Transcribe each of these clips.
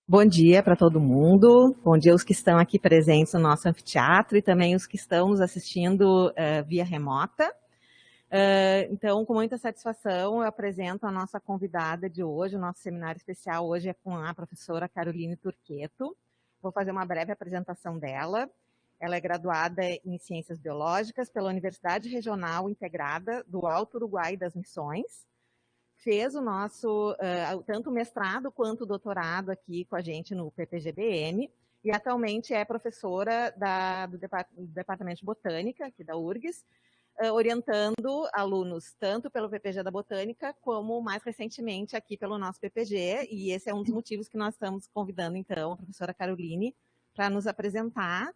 Bom dia para todo mundo, bom dia aos que estão aqui presentes no nosso anfiteatro e também os que estão nos assistindo via remota. Então, com muita satisfação, eu apresento a nossa convidada de hoje. O nosso seminário especial hoje é com a professora Caroline Turqueto. Vou fazer uma breve apresentação dela. Ela é graduada em Ciências Biológicas pela Universidade Regional Integrada do Alto Uruguai das Missões. Fez o nosso, tanto mestrado quanto doutorado aqui com a gente no PPGBM, e atualmente é professora do Departamento de Botânica, aqui da URGS, orientando alunos tanto pelo PPG da Botânica, como mais recentemente aqui pelo nosso PPG, e esse é um dos motivos que nós estamos convidando, então, a professora Caroline para nos apresentar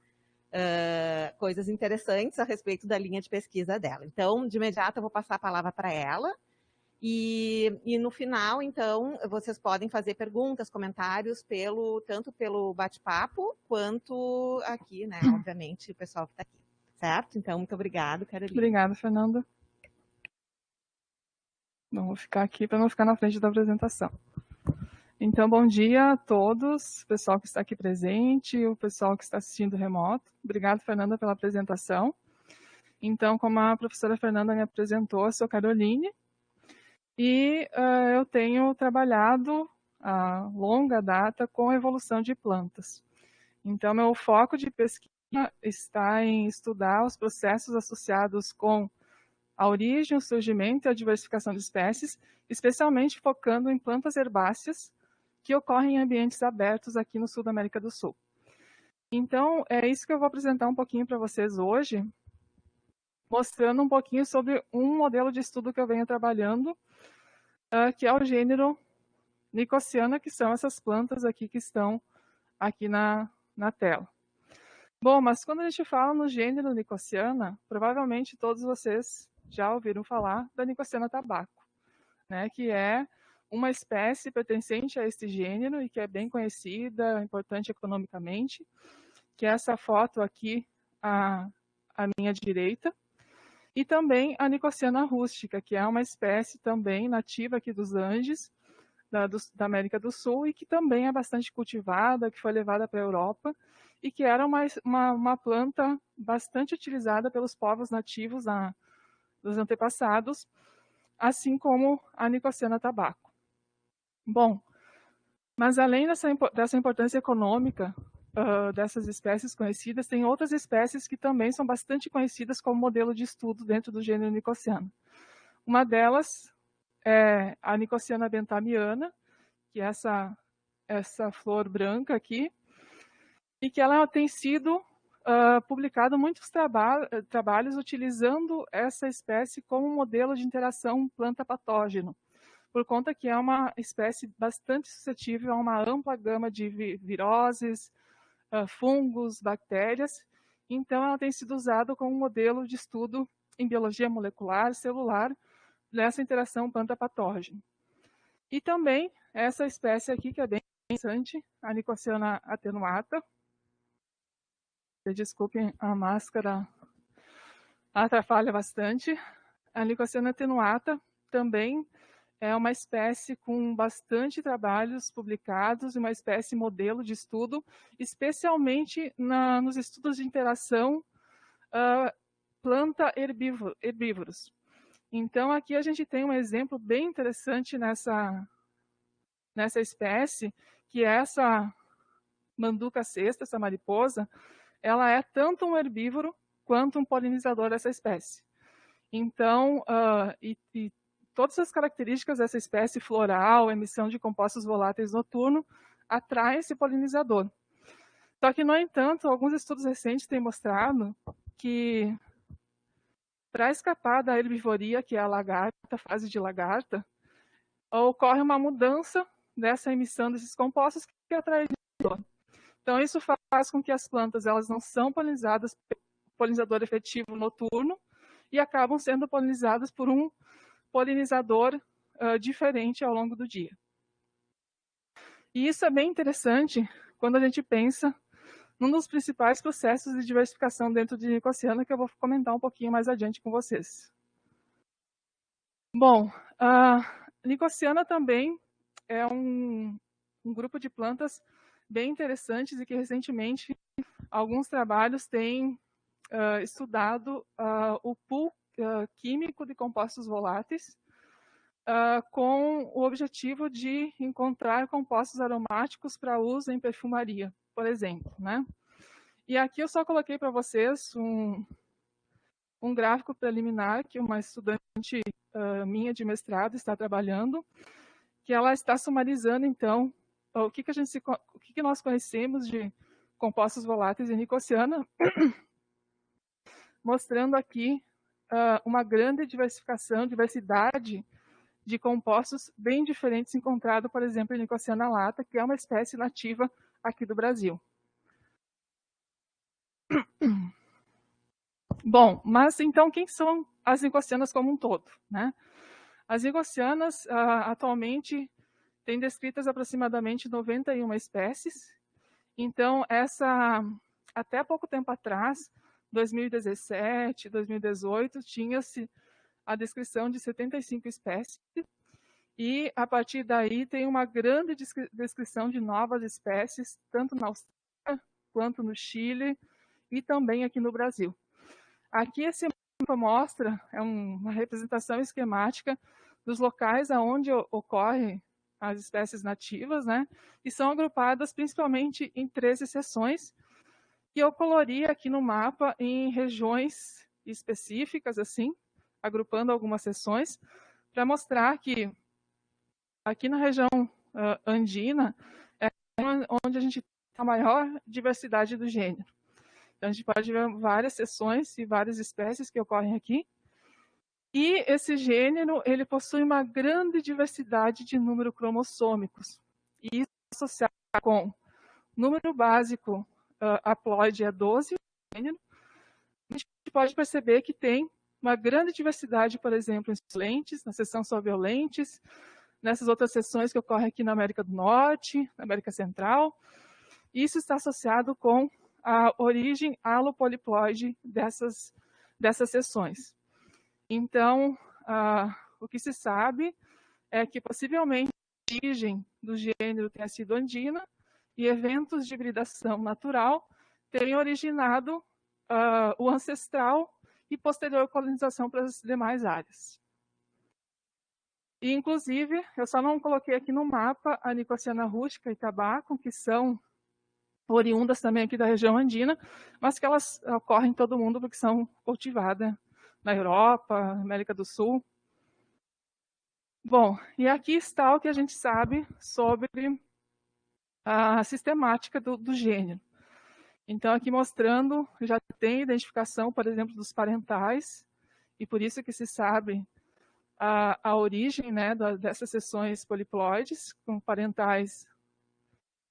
coisas interessantes a respeito da linha de pesquisa dela. Então, de imediato, eu vou passar a palavra para ela. E no final, então, vocês podem fazer perguntas, comentários, tanto pelo bate-papo, quanto aqui, né, obviamente, o pessoal que está aqui, certo? Então, muito obrigada, Caroline. Obrigada, Fernanda. Bom, vou ficar aqui para não ficar na frente da apresentação. Então, bom dia a todos, o pessoal que está aqui presente, o pessoal que está assistindo remoto. Obrigada, Fernanda, pela apresentação. Então, como a professora Fernanda me apresentou, eu sou Caroline, e eu tenho trabalhado a longa data com a evolução de plantas. Então, meu foco de pesquisa está em estudar os processos associados com a origem, o surgimento e a diversificação de espécies, especialmente focando em plantas herbáceas que ocorrem em ambientes abertos aqui no sul da América do Sul. Então, é isso que eu vou apresentar um pouquinho para vocês hoje, mostrando um pouquinho sobre um modelo de estudo que eu venho trabalhando, que é o gênero Nicotiana, que são essas plantas aqui que estão aqui na tela. Bom, mas quando a gente fala no gênero Nicotiana, provavelmente todos vocês já ouviram falar da Nicotiana tabaco, né, que é uma espécie pertencente a este gênero e que é bem conhecida, importante economicamente, que é essa foto aqui à minha direita, e também a Nicotiana rústica, que é uma espécie também nativa aqui dos Andes, da América do Sul, e que também é bastante cultivada, que foi levada para a Europa, e que era uma planta bastante utilizada pelos povos nativos dos antepassados, assim como a Nicotiana tabaco. Bom, mas além dessa importância econômica dessas espécies conhecidas, tem outras espécies que também são bastante conhecidas como modelo de estudo dentro do gênero Nicotiana. Uma delas é a Nicotiana bentamiana, que é essa flor branca aqui, e que ela tem sido publicado muitos trabalhos utilizando essa espécie como modelo de interação planta-patógeno, por conta que é uma espécie bastante suscetível a uma ampla gama de viroses, fungos, bactérias. Então, ela tem sido usada como modelo de estudo em biologia molecular, celular, nessa interação planta-patógeno. E também essa espécie aqui, que é bem interessante, a Nicotiana atenuata. Desculpem, a máscara atrapalha bastante. A Nicotiana atenuata também é uma espécie com bastante trabalhos publicados, uma espécie modelo de estudo, especialmente nos estudos de interação planta-herbívoros. Então, aqui a gente tem um exemplo bem interessante nessa espécie, que é essa manduca cesta, essa mariposa, ela é tanto um herbívoro quanto um polinizador dessa espécie. Então, e todas as características dessa espécie floral, emissão de compostos voláteis noturno, atrai esse polinizador. Só que, no entanto, alguns estudos recentes têm mostrado que, para escapar da herbivoria, que é a lagarta, a fase de lagarta, ocorre uma mudança dessa emissão desses compostos que atrai o polinizador. Então, isso faz com que as plantas elas não são polinizadas pelo polinizador efetivo noturno e acabam sendo polinizadas por um polinizador diferente ao longo do dia. E isso é bem interessante quando a gente pensa num dos principais processos de diversificação dentro de Nicotiana, que eu vou comentar um pouquinho mais adiante com vocês. Bom, a Nicotiana também é um grupo de plantas bem interessantes e que recentemente alguns trabalhos têm estudado o pool químico de compostos voláteis com o objetivo de encontrar compostos aromáticos para uso em perfumaria, por exemplo, né? E aqui eu só coloquei para vocês um gráfico preliminar que uma estudante minha de mestrado está trabalhando, que ela está sumarizando, então, o que nós conhecemos de compostos voláteis em Nicotiana, mostrando aqui uma grande diversidade de compostos bem diferentes encontrado, por exemplo, em Nicotiana lata, que é uma espécie nativa aqui do Brasil. Bom, mas então quem são as nicotianas como um todo, né? As nicotianas atualmente têm descritas aproximadamente 91 espécies. Então, até pouco tempo atrás, 2017, 2018, tinha-se a descrição de 75 espécies, e a partir daí tem uma grande descrição de novas espécies, tanto na Austrália quanto no Chile e também aqui no Brasil. Aqui esse mapa mostra uma representação esquemática dos locais aonde ocorrem as espécies nativas, né? E são agrupadas principalmente em 13 seções, que eu colori aqui no mapa em regiões específicas, assim, agrupando algumas seções, para mostrar que aqui na região andina é onde a gente tem a maior diversidade do gênero. Então, a gente pode ver várias seções e várias espécies que ocorrem aqui. E esse gênero, ele possui uma grande diversidade de número cromossômicos. E isso é associado com número básico haploide é 12, gênero. A gente pode perceber que tem uma grande diversidade, por exemplo, em lentes, na seção solviolentes, nessas outras seções que ocorrem aqui na América do Norte, na América Central. Isso está associado com a origem alopoliploide dessas seções. Então, o que se sabe é que possivelmente a origem do gênero tenha sido andina e eventos de hibridação natural tenham originado o ancestral e posterior colonização para as demais áreas. E, inclusive, eu só não coloquei aqui no mapa a Nicotiana rústica e tabaco, que são oriundas também aqui da região andina, mas que elas ocorrem em todo mundo porque são cultivadas na Europa, América do Sul. Bom, e aqui está o que a gente sabe sobre a sistemática do gênero. Então, aqui mostrando, já tem identificação, por exemplo, dos parentais, e por isso que se sabe a origem, né, dessas seções poliploides, com parentais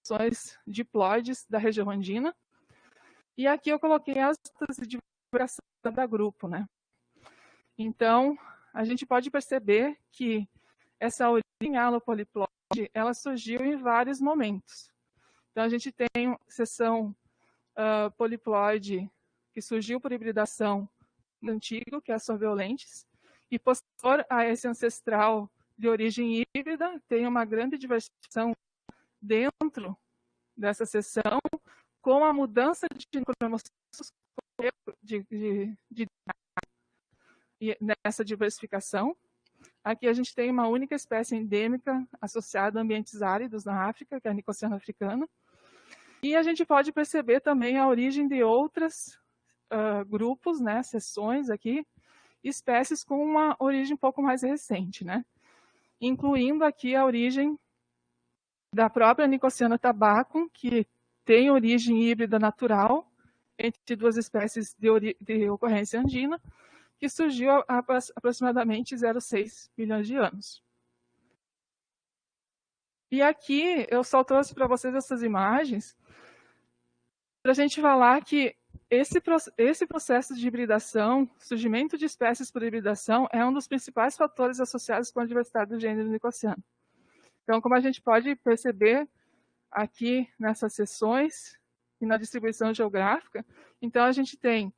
seções diploides da região andina. E aqui eu coloquei as de divulgação da grupo, né? Então, a gente pode perceber que essa origem alopoliploide, ela surgiu em vários momentos. Então, a gente tem seção poliploide que surgiu por hibridação antigo, que é a sorviolentes, e posterior a esse ancestral de origem híbrida, tem uma grande diversidade dentro dessa seção, com a mudança de cromossomos nessa diversificação. Aqui a gente tem uma única espécie endêmica associada a ambientes áridos na África, que é a Nicotiana africana. E a gente pode perceber também a origem de outros grupos, né, seções aqui, espécies com uma origem um pouco mais recente, né? Incluindo aqui a origem da própria Nicotiana tabaco, que tem origem híbrida natural entre duas espécies de ocorrência andina, que surgiu há aproximadamente 0,6 milhões de anos. E aqui eu só trouxe para vocês essas imagens para a gente falar que esse processo de hibridação, surgimento de espécies por hibridação, é um dos principais fatores associados com a diversidade do gênero nicotiano. Então, como a gente pode perceber aqui nessas seções e na distribuição geográfica, então a gente tem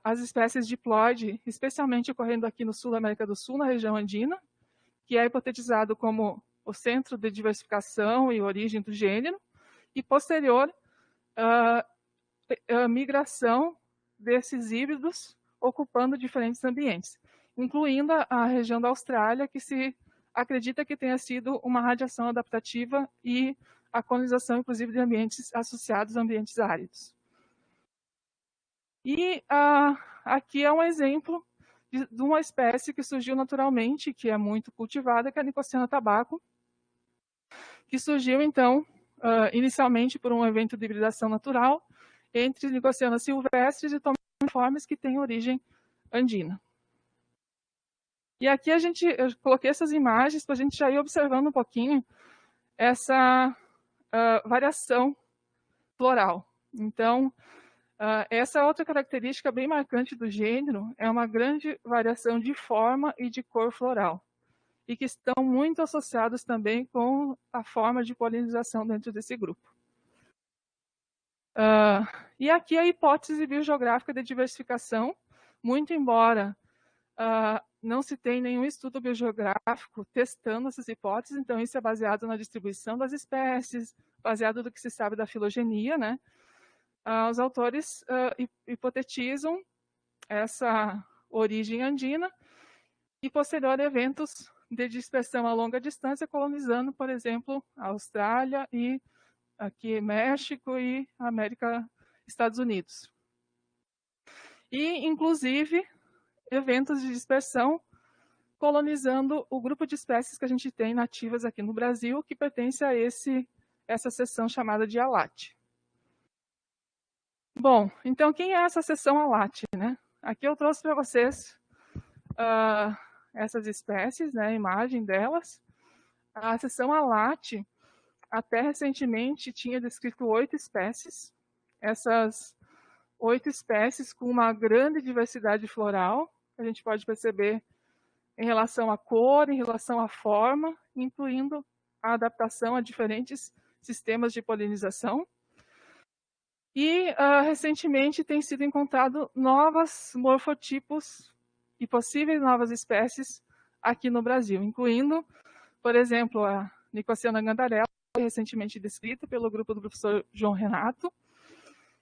as espécies diploide, especialmente ocorrendo aqui no sul da América do Sul, na região andina, que é hipotetizado como o centro de diversificação e origem do gênero, e posterior a migração desses híbridos ocupando diferentes ambientes, incluindo a região da Austrália, que se acredita que tenha sido uma radiação adaptativa e a colonização, inclusive, de ambientes associados a ambientes áridos. E aqui é um exemplo de uma espécie que surgiu naturalmente, que é muito cultivada, que é a Nicotiana tabaco, que surgiu, então, inicialmente por um evento de hibridação natural entre Nicotianas silvestres e tomiformes que têm origem andina. E aqui eu coloquei essas imagens para a gente já ir observando um pouquinho essa variação floral. Então, essa outra característica bem marcante do gênero é uma grande variação de forma e de cor floral, e que estão muito associados também com a forma de polinização dentro desse grupo. E aqui a hipótese biogeográfica de diversificação, muito embora não se tem nenhum estudo biogeográfico testando essas hipóteses, então isso é baseado na distribuição das espécies, baseado no que se sabe da filogenia, né? Os autores hipotetizam essa origem andina e posterior eventos de dispersão a longa distância, colonizando, por exemplo, a Austrália e aqui México e Estados Unidos. E, inclusive, eventos de dispersão colonizando o grupo de espécies que a gente tem nativas aqui no Brasil, que pertence a essa seção chamada de ALAT. Bom, então quem é essa seção ALAT, né? Aqui eu trouxe para vocês essas espécies, né, a imagem delas. A seção ALAT, até recentemente, tinha descrito 8 espécies. Essas 8 espécies com uma grande diversidade floral, a gente pode perceber em relação à cor, em relação à forma, incluindo a adaptação a diferentes sistemas de polinização. E, recentemente, tem sido encontrado novos morfotipos e possíveis novas espécies aqui no Brasil, incluindo, por exemplo, a Nicotiana gandarella, recentemente descrita pelo grupo do professor João Renato,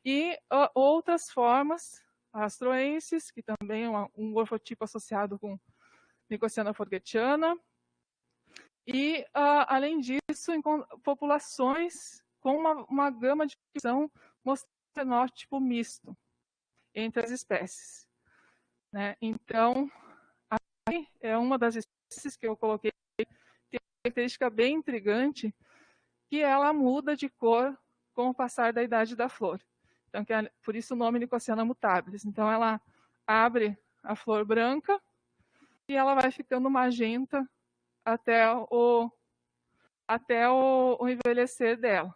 e outras formas, astroenses, que também é um morfotipo associado com Nicotiana forgetiana, e, além disso, em populações com uma gama de distribuição mostrando fenótipo misto entre as espécies, né? Então, aqui é uma das espécies que eu coloquei, tem uma característica bem intrigante, que ela muda de cor com o passar da idade da flor. Então, por isso o nome Nicotiana mutabilis. Então, ela abre a flor branca e ela vai ficando magenta até o envelhecer dela.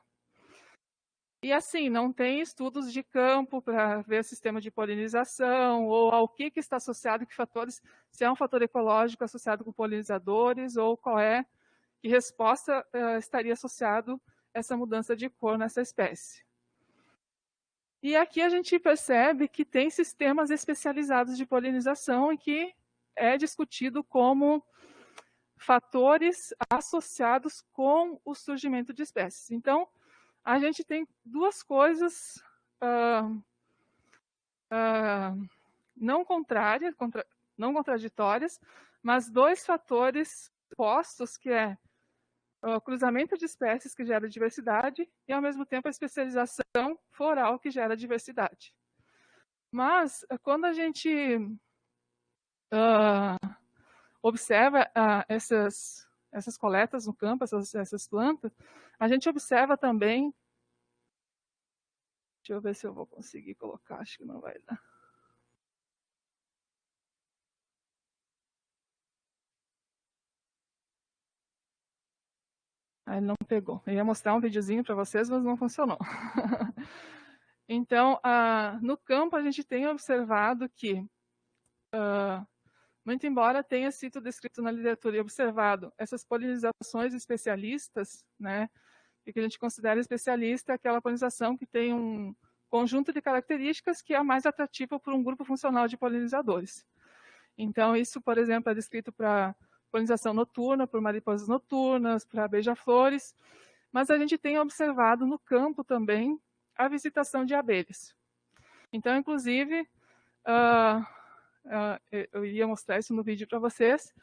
E assim, não tem estudos de campo para ver sistema de polinização ou ao que está associado, que fatores, se é um fator ecológico associado com polinizadores ou que resposta estaria associado essa mudança de cor nessa espécie. E aqui a gente percebe que tem sistemas especializados de polinização e que é discutido como fatores associados com o surgimento de espécies. Então, a gente tem duas coisas não contraditórias, mas dois fatores postos, que é o cruzamento de espécies que gera diversidade e, ao mesmo tempo, a especialização floral que gera diversidade. Mas, quando a gente observa essas coletas no campo, essas plantas, a gente observa também. Deixa eu ver se eu vou conseguir colocar, acho que não vai dar. Ele não pegou. Eu ia mostrar um videozinho para vocês, mas não funcionou. Então, no campo, a gente tem observado que, muito embora tenha sido descrito na literatura e observado essas polinizações especialistas, né, e que a gente considera especialista é aquela polinização que tem um conjunto de características que é a mais atrativa para um grupo funcional de polinizadores. Então, isso, por exemplo, é descrito para polinização noturna, por mariposas noturnas, para beija-flores, mas a gente tem observado no campo também a visitação de abelhas. Então, inclusive, eu ia mostrar isso no vídeo para vocês.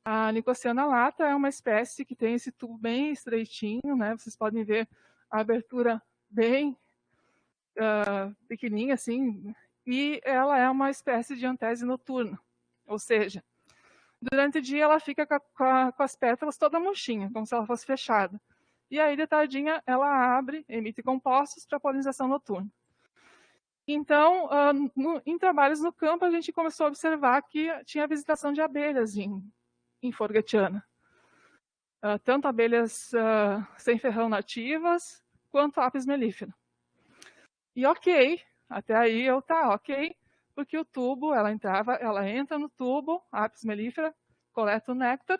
A Nicotiana lata é uma espécie que tem esse tubo bem estreitinho, né? Vocês podem ver a abertura bem pequenininha, assim, e ela é uma espécie de antese noturna, ou seja, durante o dia ela fica com as pétalas toda murchinha, como se ela fosse fechada. E aí, de tardinha, ela abre, emite compostos para polinização noturna. Então, em trabalhos no campo, a gente começou a observar que tinha visitação de abelhas em Forgetiana. Tanto abelhas sem ferrão nativas, quanto Apis mellifera. E ok, até aí tá ok, porque o tubo, ela entra no tubo, Apis mellifera, coleta o néctar,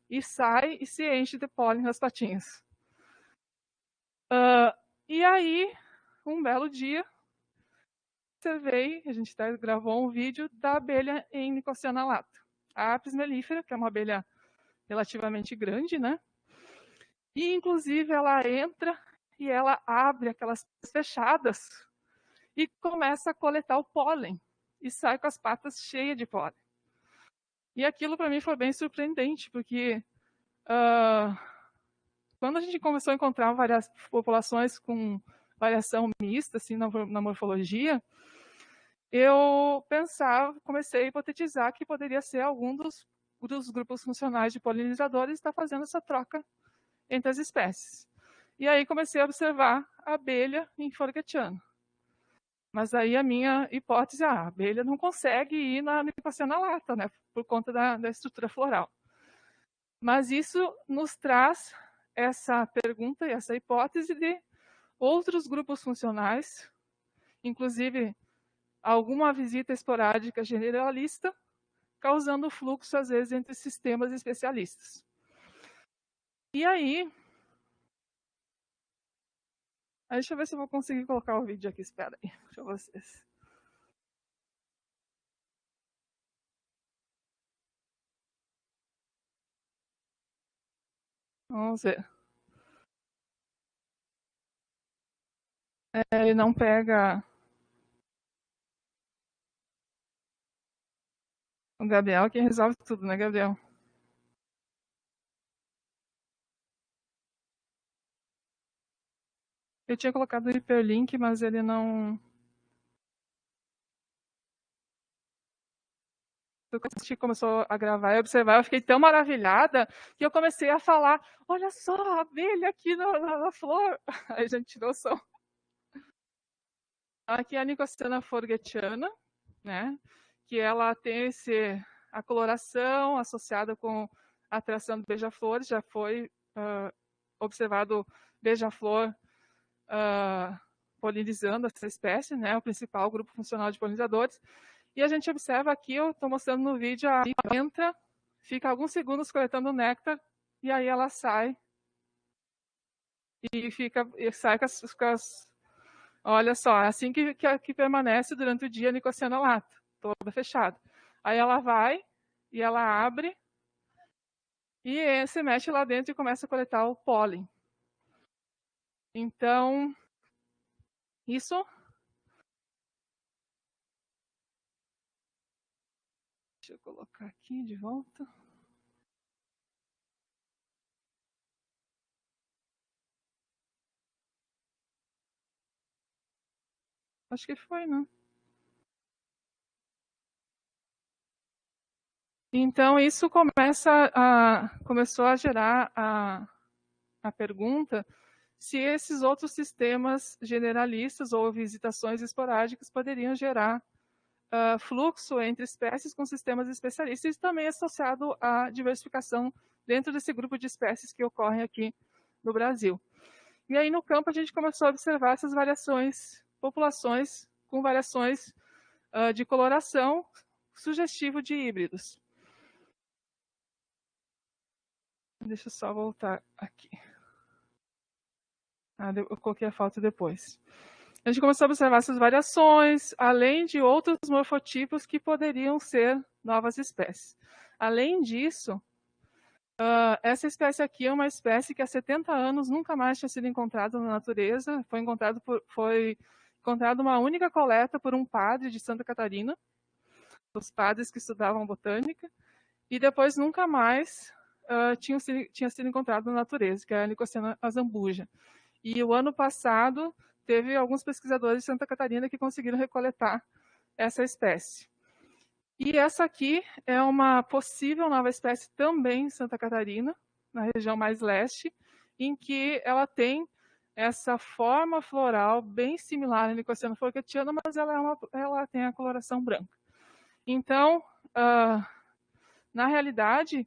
e sai e se enche de pólen nas patinhas. E aí, um belo dia, observei, a gente gravou um vídeo da abelha em Nicotiana lata. A Apis mellifera, que é uma abelha relativamente grande, né? E, inclusive, ela entra e ela abre aquelas fechadas e começa a coletar o pólen e sai com as patas cheias de pólen. E aquilo, para mim, foi bem surpreendente, porque quando a gente começou a encontrar várias populações com variação mista, assim, na morfologia, eu comecei a hipotetizar que poderia ser algum dos grupos funcionais de polinizadores estar fazendo essa troca entre as espécies. E aí comecei a observar a abelha em Forgetiana. Mas aí a minha hipótese, a abelha não consegue ir na Nicotiana lata, né, por conta da estrutura floral. Mas isso nos traz essa pergunta e essa hipótese de outros grupos funcionais, inclusive alguma visita esporádica generalista, causando fluxo, às vezes, entre sistemas especialistas. E aí, deixa eu ver se eu vou conseguir colocar o vídeo aqui, espera aí, para vocês. Vamos ver. Ele não pega o Gabriel, que resolve tudo, né, Gabriel? Eu tinha colocado o hiperlink, mas ele não... Quando a gente começou a gravar e observar, eu fiquei tão maravilhada que eu comecei a falar, olha só, a abelha aqui na flor. Aí a gente tirou o som. Aqui é a Nicotiana forgetiana, né? Que ela tem a coloração associada com a atração do beija-flor. Já foi observado beija-flor polinizando essa espécie, né? O principal grupo funcional de polinizadores. E a gente observa aqui, eu estou mostrando no vídeo, a abelha entra, fica alguns segundos coletando néctar, e aí ela sai e sai com as... Olha só, é assim que permanece durante o dia a Nicotiana lata, toda fechada. Aí ela vai e ela abre e se mexe lá dentro e começa a coletar o pólen. Então, isso... Deixa eu colocar aqui de volta. Acho que foi, né? Então, isso começou a gerar a pergunta se esses outros sistemas generalistas ou visitações esporádicas poderiam gerar fluxo entre espécies com sistemas especialistas e também associado à diversificação dentro desse grupo de espécies que ocorrem aqui no Brasil. E aí, no campo, a gente começou a observar essas variações, populações com variações de coloração, sugestivo de híbridos. Deixa eu só voltar aqui. Eu coloquei a foto depois. A gente começou a observar essas variações, além de outros morfotipos que poderiam ser novas espécies. Além disso, Essa espécie aqui é uma espécie que há 70 anos nunca mais tinha sido encontrada na natureza. Foi encontrada uma única coleta por um padre de Santa Catarina, os padres que estudavam botânica, e depois nunca mais tinha sido encontrado na natureza, que é a Nicotiana azambuja. E o ano passado teve alguns pesquisadores de Santa Catarina que conseguiram recoletar essa espécie. E essa aqui é uma possível nova espécie também em Santa Catarina, na região mais leste, em que ela tem essa forma floral bem similar à Nicotiana forgetiana, mas ela tem a coloração branca. Então, na realidade,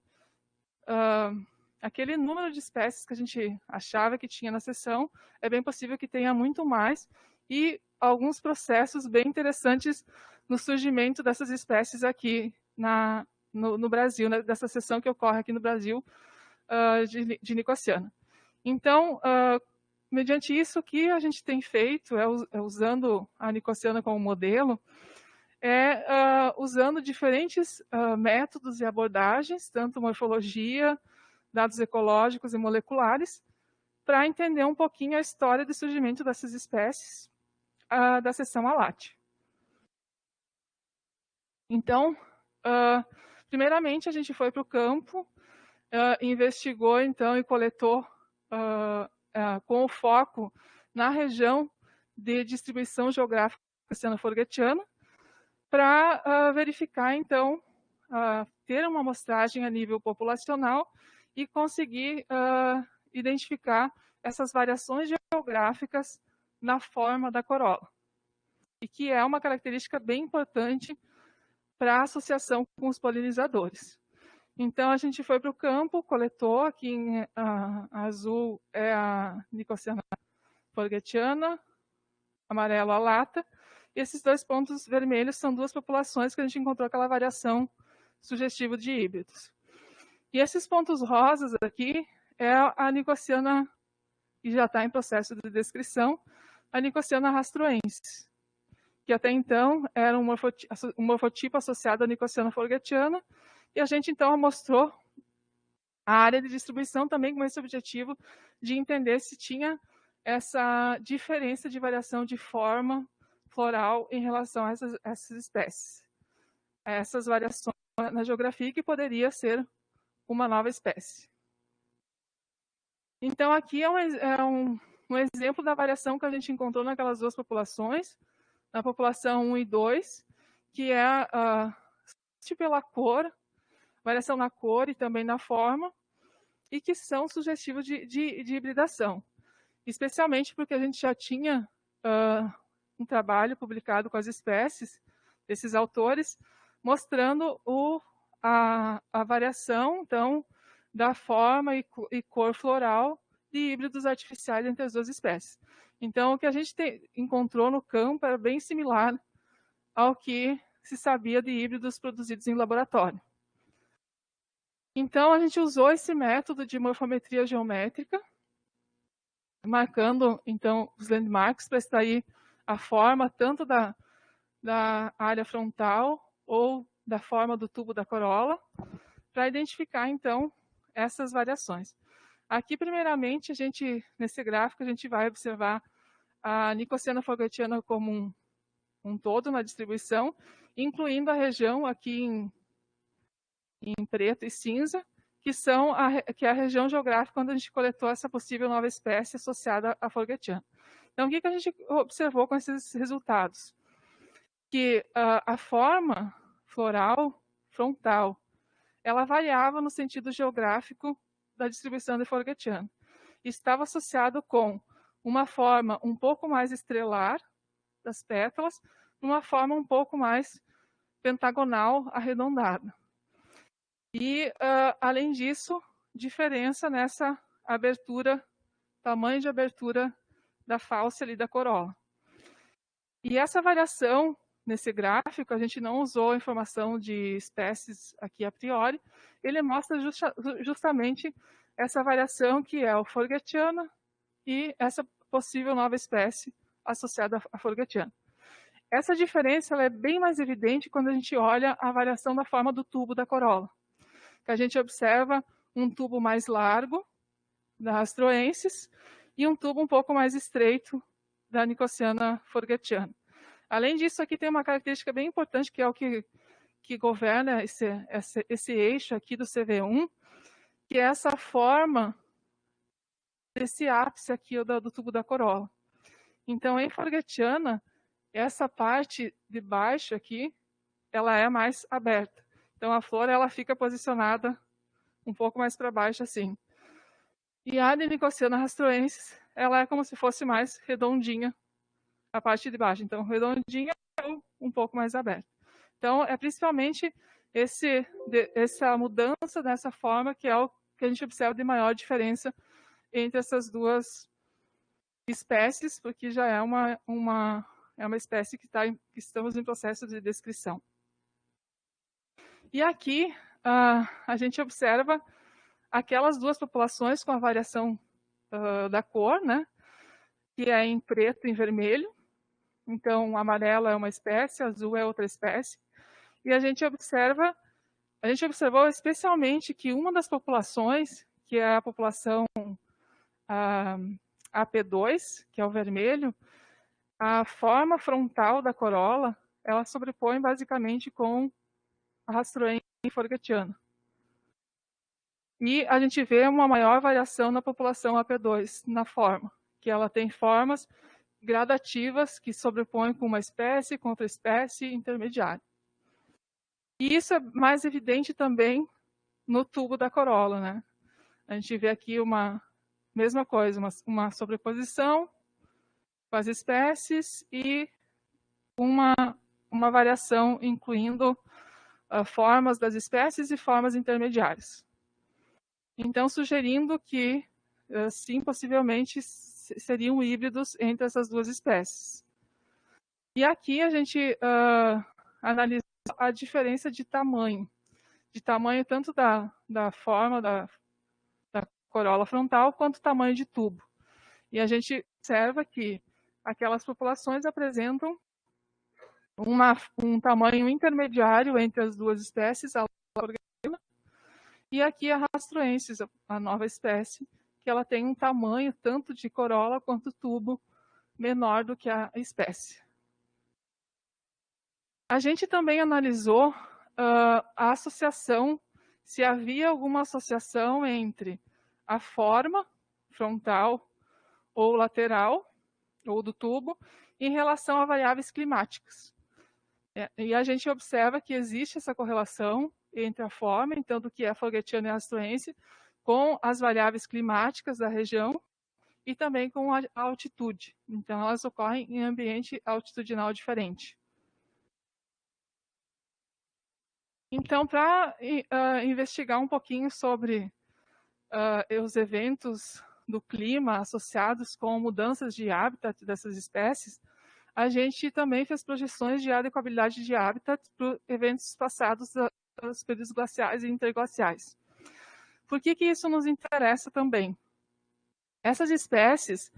aquele número de espécies que a gente achava que tinha na seção, é bem possível que tenha muito mais, e alguns processos bem interessantes no surgimento dessas espécies aqui no Brasil, né, dessa seção que ocorre aqui no Brasil de Nicotiana. Então, mediante isso, o que a gente tem feito, usando a Nicotiana como modelo, usando diferentes métodos e abordagens, tanto morfologia, dados ecológicos e moleculares, para entender um pouquinho a história do surgimento dessas espécies da seção Alate. Então, primeiramente a gente foi para o campo, investigou então e coletou com o foco na região de distribuição geográfica forgetiana, para verificar então, ter uma amostragem a nível populacional e conseguir identificar essas variações geográficas na forma da corola, e que é uma característica bem importante para a associação com os polinizadores. Então, a gente foi para o campo, coletou, aqui em azul é a Nicotiana forgetiana, amarelo a lata, e esses dois pontos vermelhos são duas populações que a gente encontrou aquela variação sugestiva de híbridos. E esses pontos rosas aqui é a Nicotiana, que já está em processo de descrição, a Nicotiana rastroensis, que até então era um morfotipo associado à Nicotiana forgetiana, e a gente então mostrou a área de distribuição também com esse objetivo de entender se tinha essa diferença de variação de forma floral em relação a essas espécies. Essas variações na geografia que poderia ser uma nova espécie. Então, aqui é um exemplo da variação que a gente encontrou naquelas duas populações, na população 1 e 2, que é pela cor, variação na cor e também na forma, e que são sugestivos de hibridação. Especialmente porque a gente já tinha um trabalho publicado com as espécies desses autores, mostrando a variação, então, da forma e cor floral de híbridos artificiais entre as duas espécies. Então, o que a gente encontrou no campo era bem similar ao que se sabia de híbridos produzidos em laboratório. Então, a gente usou esse método de morfometria geométrica, marcando, então, os landmarks para extrair a forma tanto da área frontal ou da forma do tubo da corola, para identificar, então, essas variações. Aqui, primeiramente, nesse gráfico, a gente vai observar a Nicotiana forgetiana como um todo na distribuição, incluindo a região aqui em preto e cinza, que é a região geográfica onde a gente coletou essa possível nova espécie associada à forgetiana. Então, o que a gente observou com esses resultados? Que a forma floral frontal, ela variava no sentido geográfico da distribuição de forgetiana. Estava associado com uma forma um pouco mais estrelar das pétalas, uma forma um pouco mais pentagonal, arredondada. E, além disso, diferença nessa abertura, tamanho de abertura da fálcia ali da corola. E essa variação, nesse gráfico, a gente não usou informação de espécies aqui a priori, ele mostra justamente essa variação que é o forgetiana e essa possível nova espécie associada à forgetiana. Essa diferença ela é bem mais evidente quando a gente olha a variação da forma do tubo da corola, que a gente observa um tubo mais largo da Astroensis e um tubo um pouco mais estreito da Nicotiana forgetiana. Além disso, aqui tem uma característica bem importante, que é o que governa esse eixo aqui do CV1, que é essa forma desse ápice aqui do tubo da corola. Então, em forgetiana, essa parte de baixo aqui, ela é mais aberta. Então, a flor ela fica posicionada um pouco mais para baixo assim. E a de Nicotiana rastroensis, ela é como se fosse mais redondinha, a parte de baixo. Então, redondinha ou um pouco mais aberta. Então, é principalmente essa mudança dessa forma que é o que a gente observa de maior diferença entre essas duas espécies, porque já é uma espécie que estamos em processo de descrição. E aqui a gente observa aquelas duas populações com a variação da cor, né? Que é em preto e em vermelho. Então, amarelo é uma espécie, azul é outra espécie. E a gente observou especialmente que uma das populações, que é a população AP2, que é o vermelho, a forma frontal da corola, ela sobrepõe basicamente com a Rastroensis forgetiana. E a gente vê uma maior variação na população AP2, na forma, que ela tem formas gradativas que sobrepõem com uma espécie, com outra espécie intermediária. E isso é mais evidente também no tubo da corola, né? A gente vê aqui uma mesma coisa, uma sobreposição com as espécies e uma variação incluindo formas das espécies e formas intermediárias. Então, sugerindo que, sim, possivelmente seriam híbridos entre essas duas espécies. E aqui a gente analisa a diferença de tamanho tanto da forma da corola frontal, quanto tamanho de tubo. E a gente observa que aquelas populações apresentam um tamanho intermediário entre as duas espécies, a organela, e aqui a Rastroensis, a nova espécie, que ela tem um tamanho tanto de corola quanto tubo menor do que a espécie. A gente também analisou a associação, se havia alguma associação entre a forma frontal ou lateral, ou do tubo, em relação a variáveis climáticas. E a gente observa que existe essa correlação entre a forma, então, do que é forgetiana e rastroense, com as variáveis climáticas da região e também com a altitude. Então, elas ocorrem em ambiente altitudinal diferente. Então, para investigar um pouquinho sobre os eventos do clima associados com mudanças de hábitat dessas espécies, a gente também fez projeções de adequabilidade de hábitat para eventos passados dos períodos glaciais e interglaciais. Por que isso nos interessa também? Essas espécies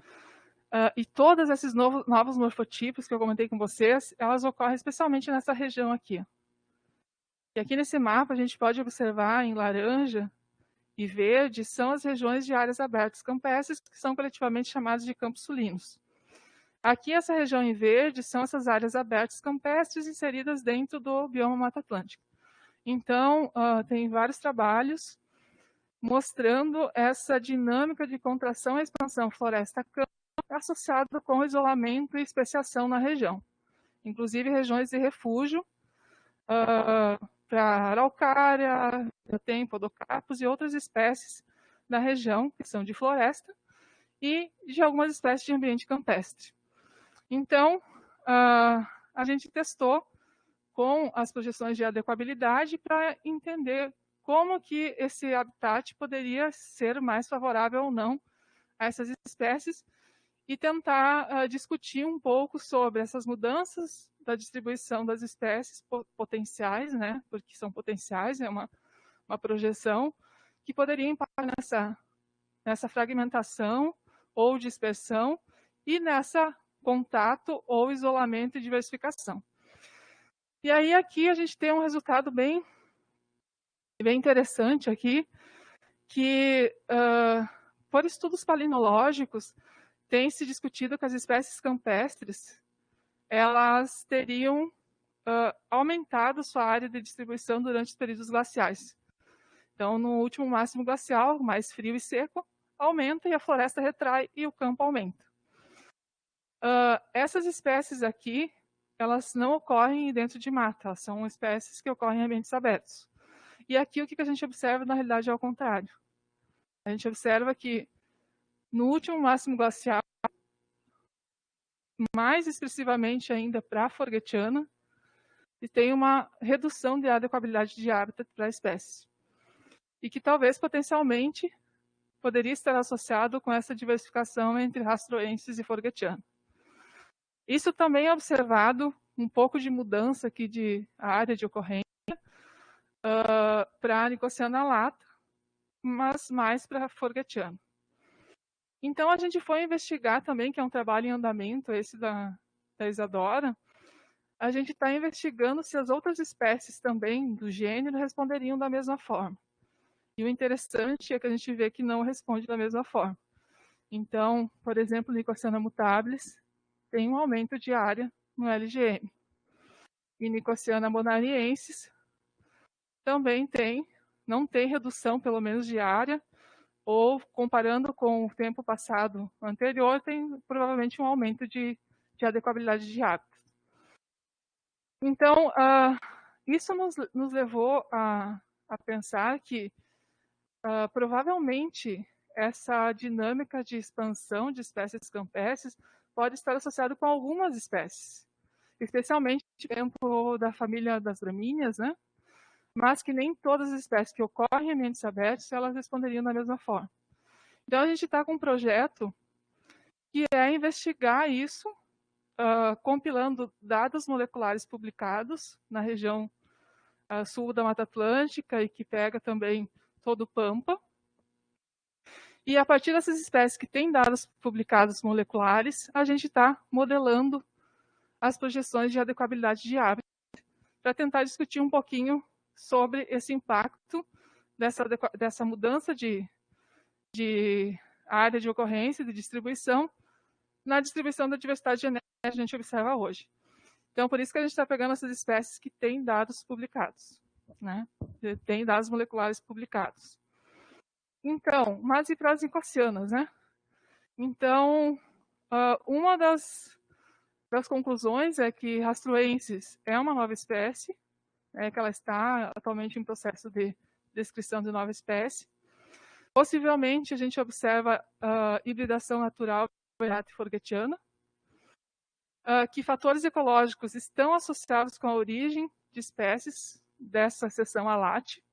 e todos esses novos morfotipos que eu comentei com vocês, elas ocorrem especialmente nessa região aqui. E aqui nesse mapa a gente pode observar em laranja e verde são as regiões de áreas abertas campestres, que são coletivamente chamadas de campos sulinos. Aqui essa região em verde são essas áreas abertas campestres inseridas dentro do bioma Mata Atlântica. Então, tem vários trabalhos mostrando essa dinâmica de contração e expansão floresta-campo associada com isolamento e especiação na região. Inclusive regiões de refúgio para araucária, tem podocarpos e outras espécies da região, que são de floresta, e de algumas espécies de ambiente campestre. Então, a gente testou com as projeções de adequabilidade para entender como que esse habitat poderia ser mais favorável ou não a essas espécies e tentar discutir um pouco sobre essas mudanças da distribuição das espécies potenciais, né, porque são potenciais, é uma projeção que poderia impactar nessa fragmentação ou dispersão e nessa contato ou isolamento e diversificação. E aí aqui a gente tem um resultado bem interessante aqui, que, por estudos palinológicos, tem se discutido que as espécies campestres elas teriam aumentado sua área de distribuição durante os períodos glaciais. Então, no último máximo glacial, mais frio e seco, aumenta e a floresta retrai e o campo aumenta. Essas espécies aqui, elas não ocorrem dentro de mata, elas são espécies que ocorrem em ambientes abertos. E aqui o que a gente observa, na realidade, é ao contrário. A gente observa que no último máximo glacial, mais expressivamente ainda para a forguetiana, e tem uma redução de adequabilidade de hábitat para a espécie. E que talvez, potencialmente, poderia estar associado com essa diversificação entre rastroenses e forguetiana. Isso também é observado, um pouco de mudança aqui de área de ocorrência para a Nicotiana lata, mas mais para a forguetiana. Então, a gente foi investigar também, que é um trabalho em andamento, esse da Isadora, a gente está investigando se as outras espécies também do gênero responderiam da mesma forma. E o interessante é que a gente vê que não responde da mesma forma. Então, por exemplo, Nicotiana mutabilis tem um aumento de área no LGM. E Nicotiana bonariensis também não tem redução, pelo menos de área, ou comparando com o tempo passado anterior, tem provavelmente um aumento de adequabilidade de hábitat. Então, isso nos levou a pensar que provavelmente essa dinâmica de expansão de espécies campestres pode estar associada com algumas espécies, especialmente dentro da família das gramíneas, né? Mas que nem todas as espécies que ocorrem em ambientes abertos, elas responderiam da mesma forma. Então, a gente está com um projeto que é investigar isso, compilando dados moleculares publicados na região sul da Mata Atlântica e que pega também todo o Pampa. E a partir dessas espécies que têm dados publicados moleculares, a gente está modelando as projeções de adequabilidade de hábitat para tentar discutir um pouquinho sobre esse impacto dessa mudança de área de ocorrência, de distribuição, na distribuição da diversidade genética que a gente observa hoje. Então, por isso que a gente está pegando essas espécies que têm dados publicados, né? Tem dados moleculares publicados. Então, mas e para as nicotianas, né? Então, uma das conclusões é que Rastroensis é uma nova espécie, que ela está atualmente em processo de descrição de nova espécie. Possivelmente, a gente observa hibridação natural e forguetiana, que fatores ecológicos estão associados com a origem de espécies dessa seção alate,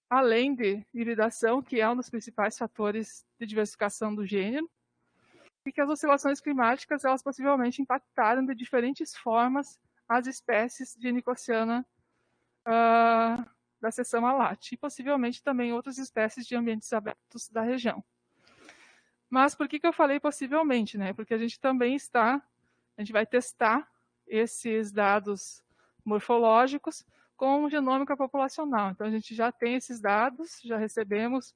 além de hibridação, que é um dos principais fatores de diversificação do gênero, e que as oscilações climáticas, elas possivelmente impactaram de diferentes formas as espécies de Nicotiana da seção alate, e possivelmente também outras espécies de ambientes abertos da região. Mas por que eu falei possivelmente, né? Porque a gente também a gente vai testar esses dados morfológicos com genômica populacional. Então, a gente já tem esses dados, já recebemos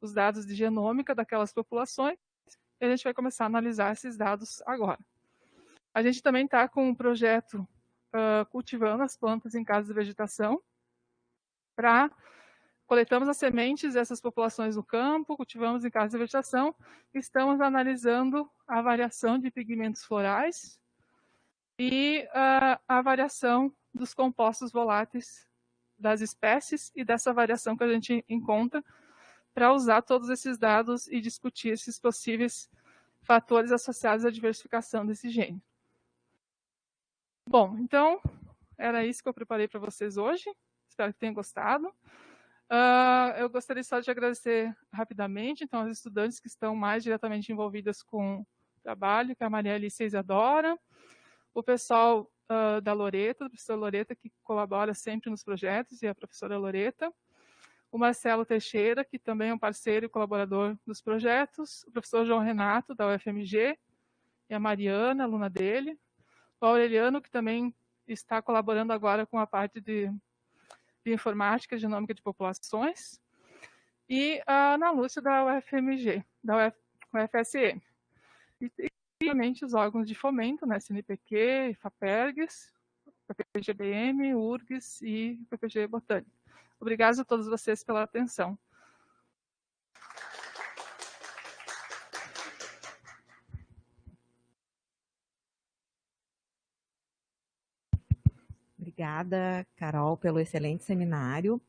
os dados de genômica daquelas populações, e a gente vai começar a analisar esses dados agora. A gente também está com um projeto cultivando as plantas em casas de vegetação, coletamos as sementes dessas populações no campo, cultivamos em casas de vegetação, estamos analisando a variação de pigmentos florais e a variação dos compostos voláteis das espécies e dessa variação que a gente encontra para usar todos esses dados e discutir esses possíveis fatores associados à diversificação desse gênero. Bom, então, era isso que eu preparei para vocês hoje. Espero que tenham gostado. Eu gostaria só de agradecer rapidamente, então, aos estudantes que estão mais diretamente envolvidas com o trabalho, que é a Maria Alice e a Isadora, o pessoal da Loreta, a professora Loreta, que colabora sempre nos projetos, e a professora Loreta, o Marcelo Teixeira, que também é um parceiro e colaborador dos projetos, o professor João Renato, da UFMG, e a Mariana, aluna dele, o Aureliano, que também está colaborando agora com a parte de informática e genômica de populações, e a Ana Lúcia da UFMG, da UFSM. E obviamente os órgãos de fomento, né, CNPq, FAPERGS, PPGBM, URGS e PPG Botânica. Obrigado a todos vocês pela atenção. Obrigada, Carol, pelo excelente seminário.